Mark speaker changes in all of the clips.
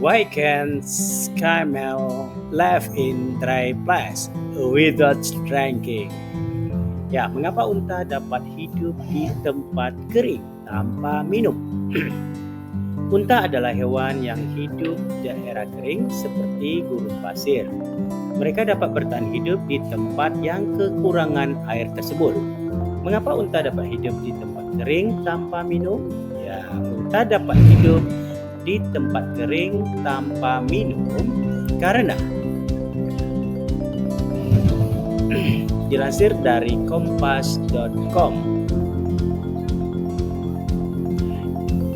Speaker 1: Why can camel live in dry place without drinking? Ya, mengapa unta dapat hidup di tempat kering tanpa minum? Unta adalah hewan yang hidup di daerah kering seperti gurun pasir. Mereka dapat bertahan hidup di tempat yang kekurangan air tersebut. Mengapa unta dapat hidup di tempat kering tanpa minum? Ya, unta dapat hidup di tempat kering tanpa minum karena dilansir dari kompas.com,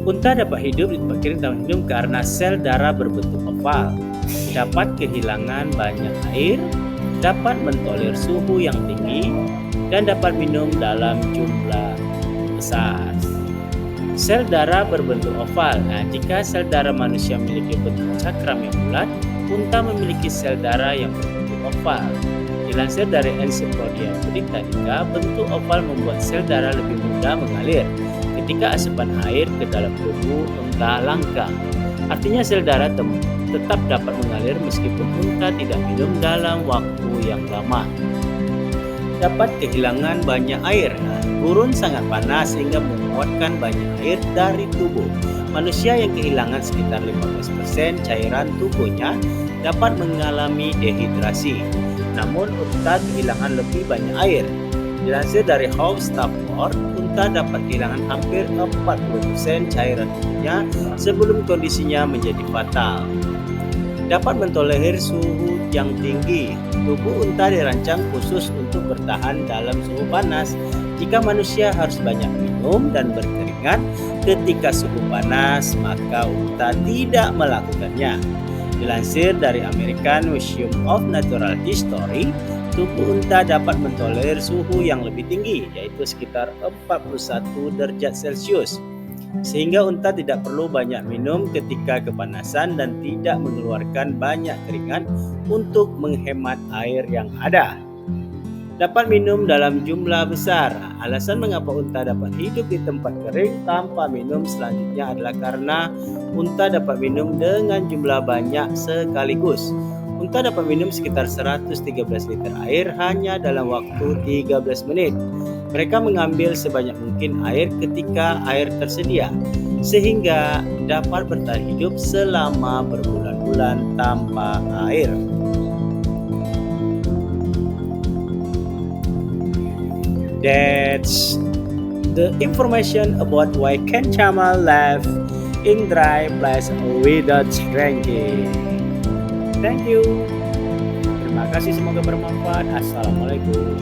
Speaker 1: unta dapat hidup di tempat kering tanpa minum karena sel darah berbentuk oval, dapat kehilangan banyak air, dapat mentolerir suhu yang tinggi, dan dapat minum dalam jumlah besar. Sel darah berbentuk oval. Jika sel darah manusia memiliki bentuk cakram yang bulat, unta memiliki sel darah yang berbentuk oval. Dilansir dari Encyclopedia Britannica, bentuk oval membuat sel darah lebih mudah mengalir ketika asupan air ke dalam tubuh unta langka. Artinya sel darah tetap dapat mengalir meskipun unta tidak minum dalam waktu yang lama. Dapat kehilangan banyak air. Gurun sangat panas sehingga menguatkan banyak air dari tubuh. Manusia yang kehilangan sekitar 15% cairan tubuhnya dapat mengalami dehidrasi. Namun unta kehilangan lebih banyak air. Dilansir dari How Stafford, unta dapat kehilangan hampir 40% cairan tubuhnya sebelum kondisinya menjadi fatal. Dapat mentolerir suhu yang tinggi. Tubuh unta dirancang khusus untuk bertahan dalam suhu panas. Jika manusia harus banyak minum dan berkeringat ketika suhu panas, maka unta tidak melakukannya. Dilansir dari American Museum of Natural History, tubuh unta dapat mentolerir suhu yang lebih tinggi, yaitu sekitar 41 derajat Celcius. Sehingga unta tidak perlu banyak minum ketika kepanasan dan tidak mengeluarkan banyak keringat untuk menghemat air yang ada. Dapat minum dalam jumlah besar. Alasan mengapa unta dapat hidup di tempat kering tanpa minum selanjutnya adalah karena unta dapat minum dengan jumlah banyak sekaligus. Unta dapat minum sekitar 113 liter air hanya dalam waktu 13 menit. Mereka mengambil sebanyak mungkin air ketika air tersedia, sehingga dapat bertahan hidup selama berbulan-bulan tanpa air. That's the information about why can camel live in dry place without drinking. Thank you. Terima kasih, semoga bermanfaat. Assalamualaikum.